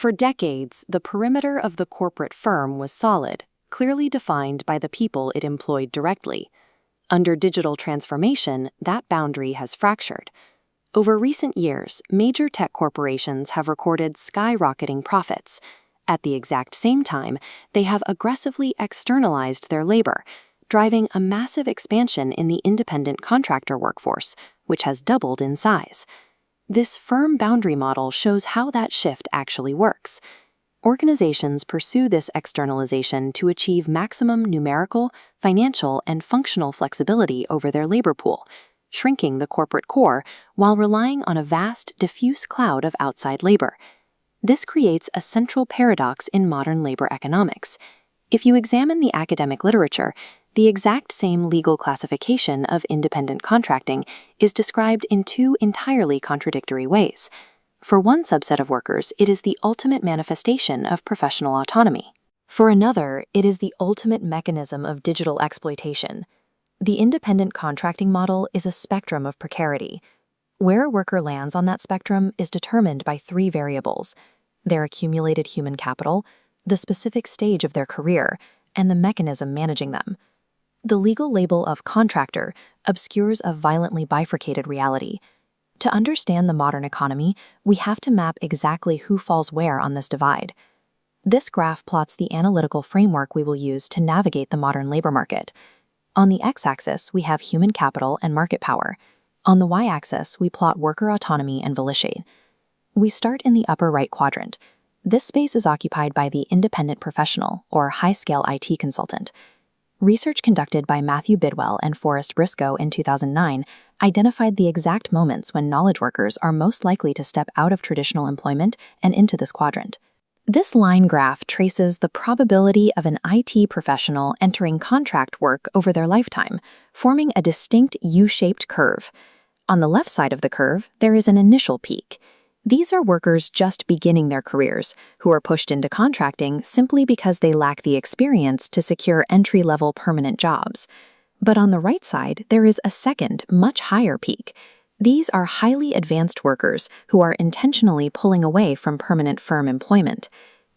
For decades, the perimeter of the corporate firm was solid, clearly defined by the people it employed directly. Under digital transformation, that boundary has fractured. Over recent years, major tech corporations have recorded skyrocketing profits. At the exact same time, they have aggressively externalized their labor, driving a massive expansion in the independent contractor workforce, which has doubled in size. This firm boundary model shows how that shift actually works. Organizations pursue this externalization to achieve maximum numerical, financial, and functional flexibility over their labor pool, shrinking the corporate core while relying on a vast, diffuse cloud of outside labor. This creates a central paradox in modern labor economics. If you examine the academic literature, the exact same legal classification of independent contracting is described in two entirely contradictory ways. For one subset of workers, it is the ultimate manifestation of professional autonomy. For another, it is the ultimate mechanism of digital exploitation. The independent contracting model is a spectrum of precarity. Where a worker lands on that spectrum is determined by three variables: their accumulated human capital, the specific stage of their career, and the mechanism managing them. The legal label of contractor obscures a violently bifurcated reality. To understand the modern economy, we have to map exactly who falls where on this divide. This graph plots the analytical framework we will use to navigate the modern labor market. On the x-axis, we have human capital and market power. On the y-axis, we plot worker autonomy and volition. We start in the upper right quadrant. This space is occupied by the independent professional, or high-scale IT consultant. Research conducted by Matthew Bidwell and Forrest Briscoe in 2009 identified the exact moments when knowledge workers are most likely to step out of traditional employment and into this quadrant. This line graph traces the probability of an IT professional entering contract work over their lifetime, forming a distinct U-shaped curve. On the left side of the curve, there is an initial peak. These are workers just beginning their careers, who are pushed into contracting simply because they lack the experience to secure entry-level permanent jobs. But on the right side, there is a second, much higher peak. These are highly advanced workers who are intentionally pulling away from permanent firm employment.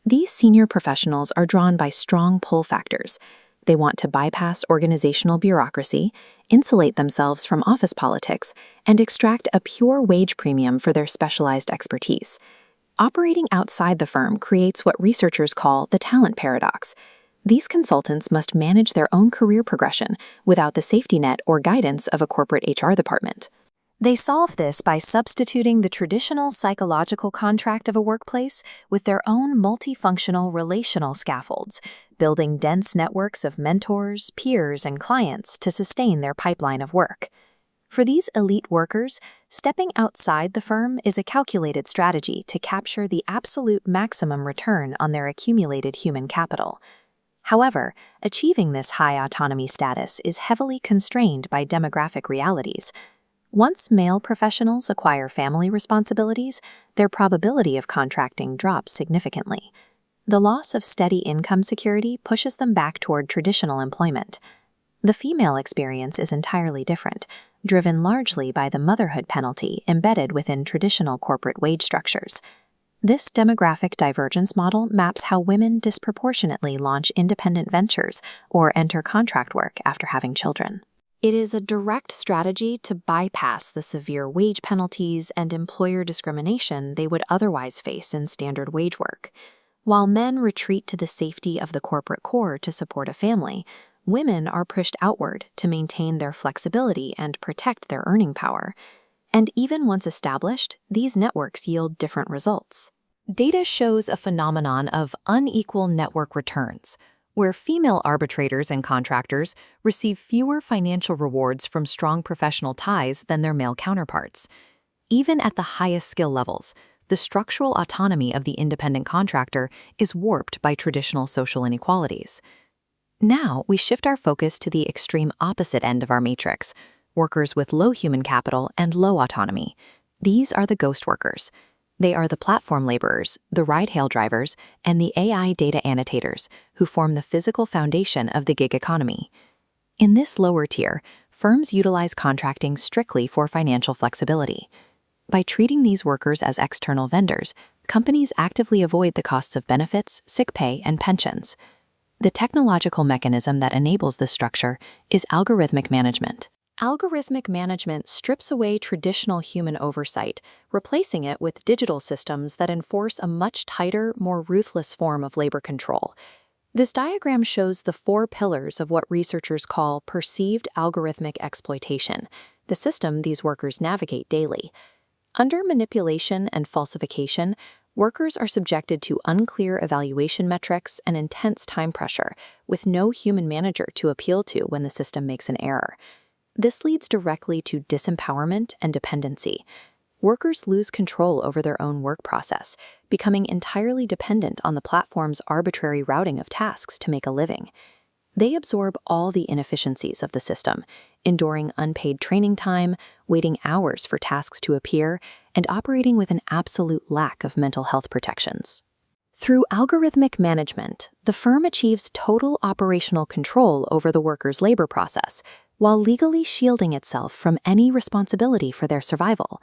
These senior professionals are drawn by strong pull factors. They want to bypass organizational bureaucracy, insulate themselves from office politics, and extract a pure wage premium for their specialized expertise. Operating outside the firm creates what researchers call the talent paradox. These consultants must manage their own career progression without the safety net or guidance of a corporate HR department. They solve this by substituting the traditional psychological contract of a workplace with their own multifunctional relational scaffolds, building dense networks of mentors, peers, and clients to sustain their pipeline of work. For these elite workers, stepping outside the firm is a calculated strategy to capture the absolute maximum return on their accumulated human capital. However, achieving this high autonomy status is heavily constrained by demographic realities. Once male professionals acquire family responsibilities, their probability of contracting drops significantly. The loss of steady income security pushes them back toward traditional employment. The female experience is entirely different, driven largely by the motherhood penalty embedded within traditional corporate wage structures. This demographic divergence model maps how women disproportionately launch independent ventures or enter contract work after having children. It is a direct strategy to bypass the severe wage penalties and employer discrimination they would otherwise face in standard wage work. While men retreat to the safety of the corporate core to support a family, women are pushed outward to maintain their flexibility and protect their earning power. And even once established, these networks yield different results. Data shows a phenomenon of unequal network returns, where female arbitrators and contractors receive fewer financial rewards from strong professional ties than their male counterparts. Even at the highest skill levels, the structural autonomy of the independent contractor is warped by traditional social inequalities. Now, we shift our focus to the extreme opposite end of our matrix, workers with low human capital and low autonomy. These are the ghost workers. They are the platform laborers, the ride-hail drivers, and the AI data annotators who form the physical foundation of the gig economy. In this lower tier, firms utilize contracting strictly for financial flexibility. By treating these workers as external vendors, companies actively avoid the costs of benefits, sick pay, and pensions. The technological mechanism that enables this structure is algorithmic management. Algorithmic management strips away traditional human oversight, replacing it with digital systems that enforce a much tighter, more ruthless form of labor control. This diagram shows the 4 pillars of what researchers call perceived algorithmic exploitation, the system these workers navigate daily. Under manipulation and falsification, workers are subjected to unclear evaluation metrics and intense time pressure, with no human manager to appeal to when the system makes an error. This leads directly to disempowerment and dependency. Workers lose control over their own work process, becoming entirely dependent on the platform's arbitrary routing of tasks to make a living. They absorb all the inefficiencies of the system, enduring unpaid training time, waiting hours for tasks to appear, and operating with an absolute lack of mental health protections. Through algorithmic management, the firm achieves total operational control over the worker's labor process, while legally shielding itself from any responsibility for their survival.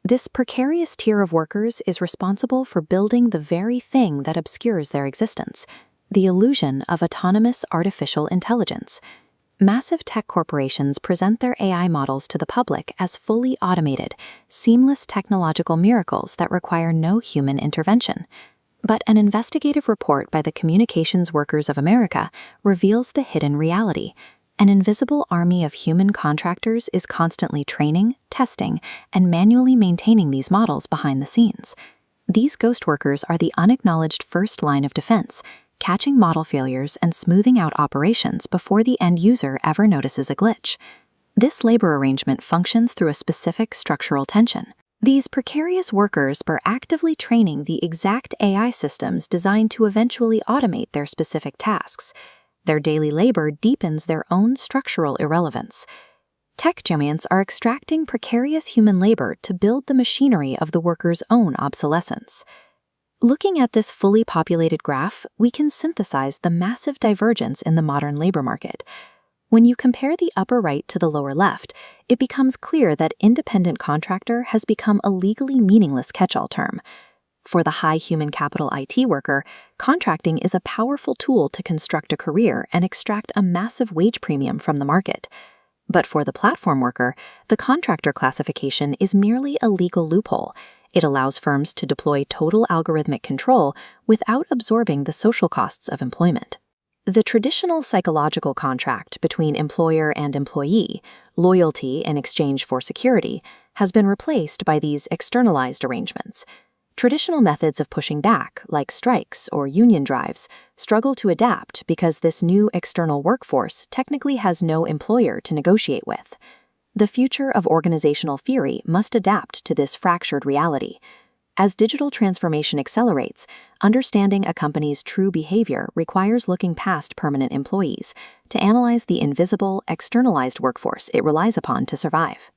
This precarious tier of workers is responsible for building the very thing that obscures their existence, the illusion of autonomous artificial intelligence. Massive tech corporations present their AI models to the public as fully automated, seamless technological miracles that require no human intervention. But an investigative report by the Communications Workers of America reveals the hidden reality. An invisible army of human contractors is constantly training, testing, and manually maintaining these models behind the scenes. These ghost workers are the unacknowledged first line of defense, catching model failures and smoothing out operations before the end user ever notices a glitch. This labor arrangement functions through a specific structural tension. These precarious workers are actively training the exact AI systems designed to eventually automate their specific tasks. Their daily labor deepens their own structural irrelevance. Tech giants are extracting precarious human labor to build the machinery of the workers' own obsolescence. Looking at this fully populated graph, we can synthesize the massive divergence in the modern labor market. When you compare the upper right to the lower left, it becomes clear that independent contractor has become a legally meaningless catch-all term. For the high human capital IT worker, contracting is a powerful tool to construct a career and extract a massive wage premium from the market. But for the platform worker, the contractor classification is merely a legal loophole. It allows firms to deploy total algorithmic control without absorbing the social costs of employment. The traditional psychological contract between employer and employee, loyalty in exchange for security, has been replaced by these externalized arrangements. Traditional methods of pushing back, like strikes or union drives, struggle to adapt because this new external workforce technically has no employer to negotiate with. The future of organizational theory must adapt to this fractured reality. As digital transformation accelerates, understanding a company's true behavior requires looking past permanent employees to analyze the invisible, externalized workforce it relies upon to survive.